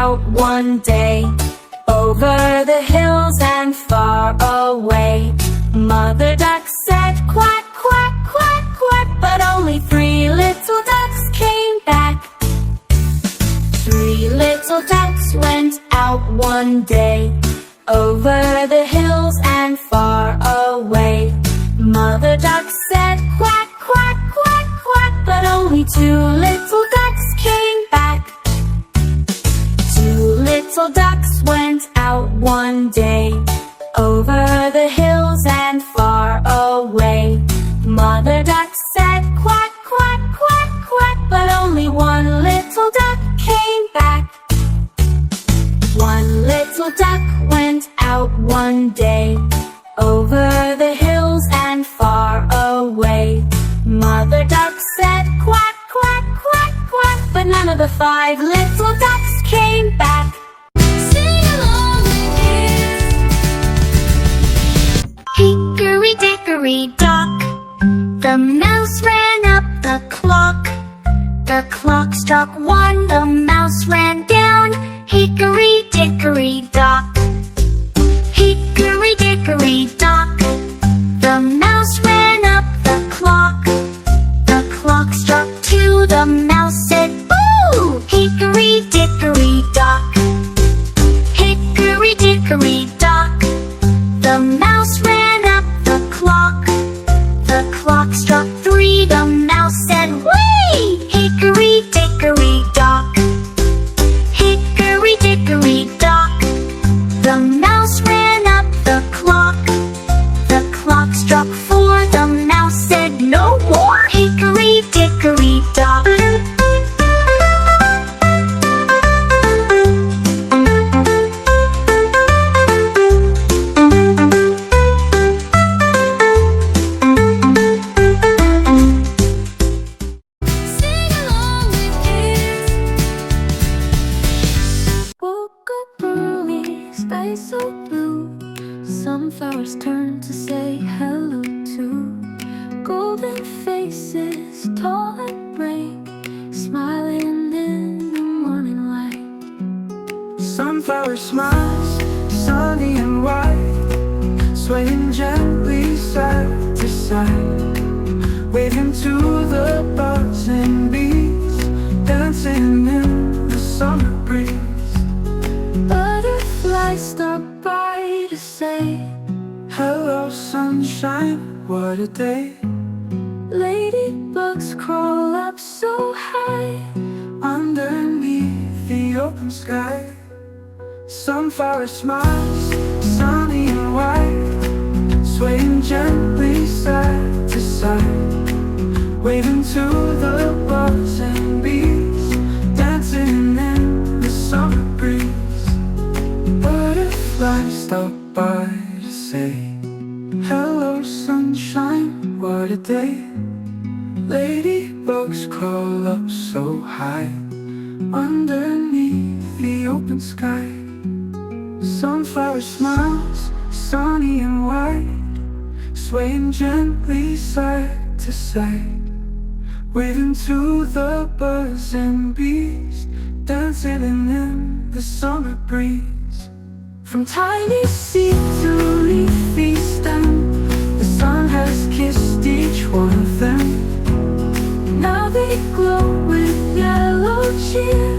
out one day. Over the hills and far away, Mother Duck said quack, quack, quack, quack, but only 3 little ducks came back. 3 little ducks went out one day. Over the hills and far away, Mother Duck said quack, quack, quack, quack, but only 2 little ducks came back. 2 little ducks went out one day. Over the hills and far away, Mother Duck said quack, quack, quack, quack, but only 1 little duck came back. 1 little duck went out one day. Over the hills and far away, Mother Duck said quack, quack, quack, quack, but none of the 5 little ducks came back. Sing along with kids. Hickory dickory dock, the mouse ran up the clock. The clock struck 1, the mouse ran down. Hickory dickory dock. Hickory dickory dock, the mouse ran up the clock. The clock struck 2, the mouse said boo! Hickory dickory dock. Hickory dickory dock, the mouse ran up the clock. The clock struck 3, the mouse said whee! Hickory dickory dock. Hickory dickory dock, the mouse ran up the clock. The clock struck 4, the mouse said no more. Hickory dickory dock. Sing along with kids. Woke up early, sky so blue. Sunflowers turn to say hello to golden faces, tall and bright, smiling in the morning light. Sunflower smiles, sunny and white, swaying gently side to side, waving to the birds and bees, dancing in the summer breeze. Butterflies stop by to say hello sunshine, what a day. Ladybugs crawl up so high Underneath the open sky, sunflower smiles, sunny and white, swaying gently side to side, waving to the birds and bees, dancing in the summer breeze. Butterflies stop by to say hello sunshine, what a day. Ladybugs crawl up so high underneath the open sky. Sunflower smiles, sunny and white, swaying gently side to side, waving to the birds and bees, dancing in the summer breeze. From tiny seed to leafy stem, the sun has kissed each one of them. Now they glow with yellow cheer,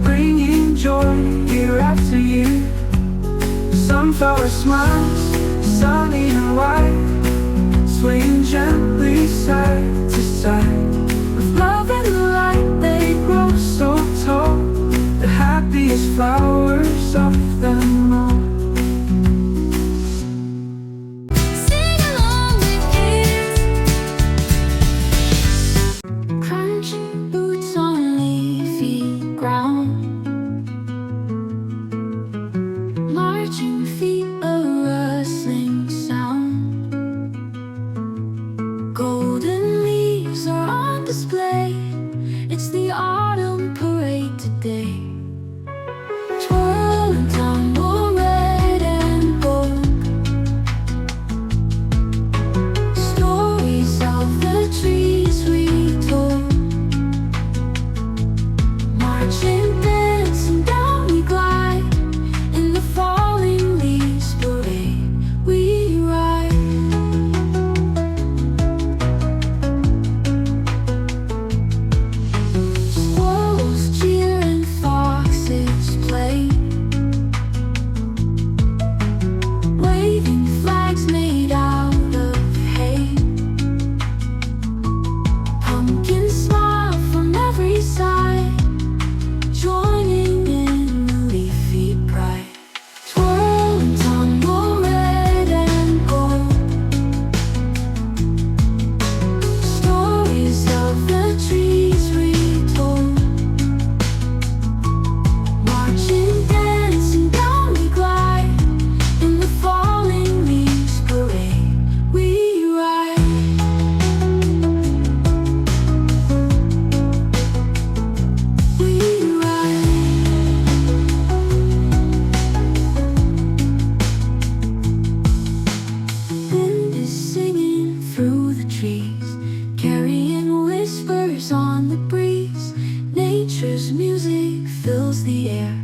bringing joy year after year. Sunflower smiles, sunny and white, swaying gently side to side. With love and light they grow so tall, the happiest flowers of them all. Sing along with kids. Crunching boots on leafy ground, marching feet, a rustling sound. Golden leaves are on display, it's the autumn parade today. Twirl and tumble, red and gold, stories of the trees we told. Marching, dancing down trees retold. Marching, dancing down we glide. In the falling leaves parade we ride. We ride. Wind is singing through the trees, carrying whispers on the breeze. Nature's music fills the air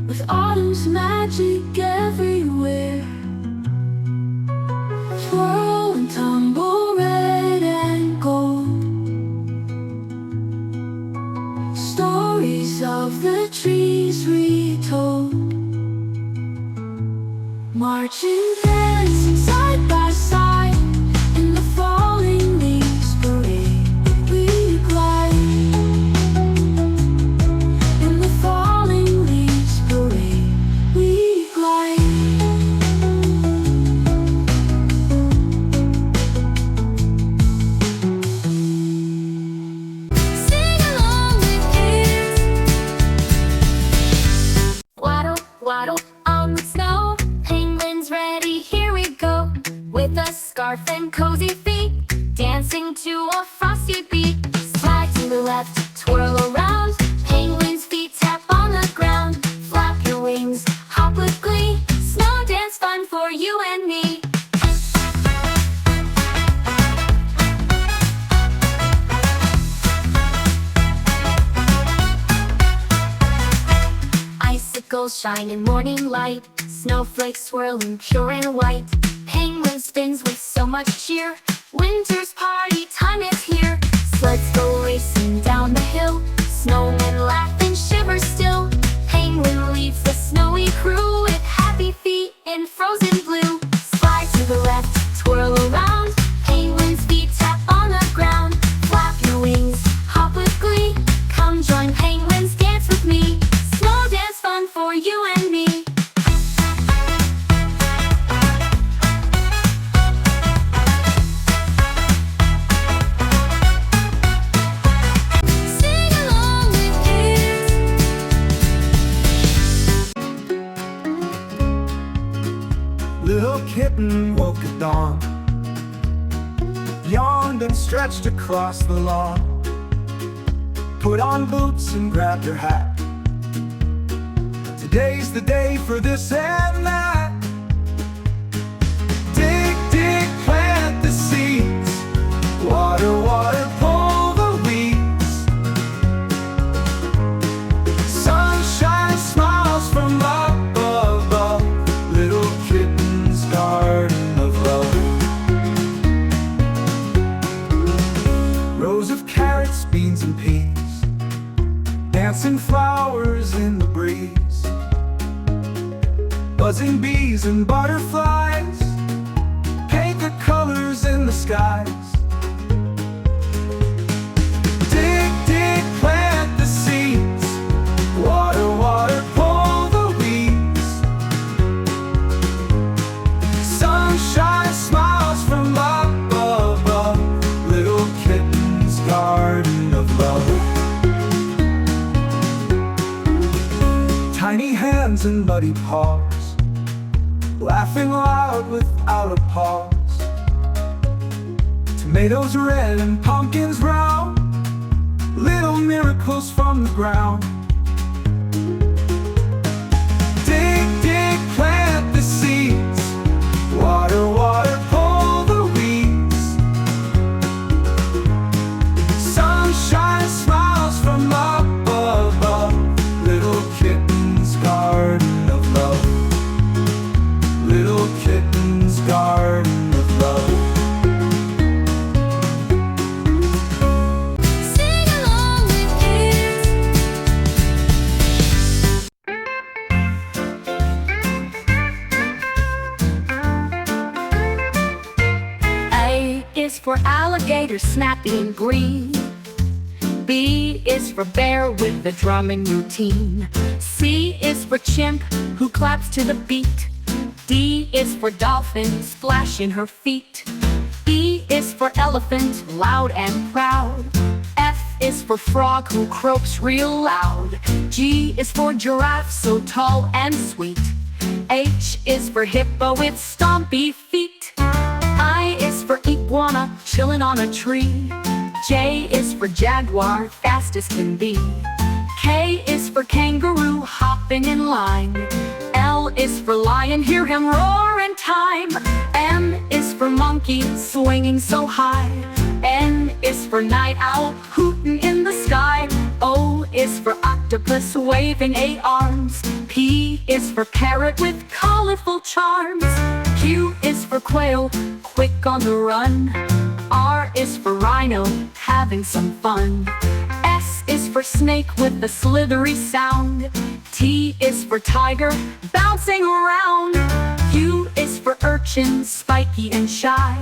with autumn's magic everywhere. Swirl and tumble, red and gold. Stories of the trees retold. Marching, dancing side by side. In the falling leaves parade we glide. In the falling leaves parade we glide. Sing along with kids. Waddle, waddle on the snow. Penguins ready, here we go. With a scarf and cozy feet, dancing to a frosty beat. Slide to the left, twirl around. Penguins' feet tap on the ground. Flap your wings, hop with glee. Snow dance fun for you and me. Icicles shine in morning light. Snowflakes swirling pure and white. Penguin spins with so much cheer. Winter's party time is here. Sleds go racing down the hill. Snowmen laugh and shiver still. Penguin leads the snowy crew with happy feet in frozen blue. Slide to the left, twirl around. Penguin's feet tap on the ground. Flap your wings, hop with glee. Come join penguins, dance with me. Snow dance fun for you and me. Sing along with kids. Little kitten woke at dawn, yawned and stretched across the lawn. Put on boots and grabbed her hat. Today's the day for this and that. Dig, dig, plant the seeds. Water, water, pull the weeds. Sunshine smiles from up above. Little kitten's garden of love. Rows of carrots, beans and peas, dancing flowers in the breeze. Buzzing bees and butterflies paint the colors in the skies. Dig, dig, plant the seeds. Water, water, pull the weeds. Sunshine smiles from up above. Little kitten's garden of love. Tiny hands and muddy paws, laughing loud without a pause. Tomatoes red and pumpkins brown, little miracles from the ground. Dig, dig, plant the seeds. Water, water, pull the weeds. Sunshine smiles from up above. Little kitten's garden of love. Little kitten's garden of love. Sing along with kids. A is for alligator, snappy and green. B is for bear with the drumming routine. C is for chimp who claps to the beat. D is for dolphin, splashing her feet. E is for elephant, loud and proud. F is for frog who croaks real loud. G is for giraffe, so tall and sweet. H is for hippo with stompy feet. I is for iguana, chillin' on a tree. J is for jaguar, fast as can be. K is for kangaroo, hopping in line. L is for lion, hear him roar in time. M is for monkey, swinging so high. N is for night owl, hooting in the sky. O is for octopus, waving 8 arms. P is for parrot with colorful charms. Q is for quail, quick on the run. R is for rhino, having some fun. S is for snake with a slithery sound. T is for tiger, bouncing around. U is for urchin, spiky and shy.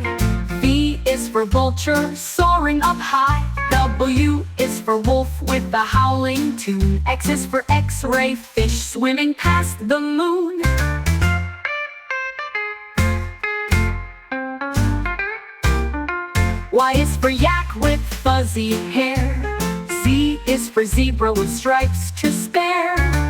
V is for vulture, soaring up high. W is for wolf with a howling tune. X is for X-ray fish, swimming past the moon. Y is for yak with fuzzy hair. Z is for zebra with stripes to spare.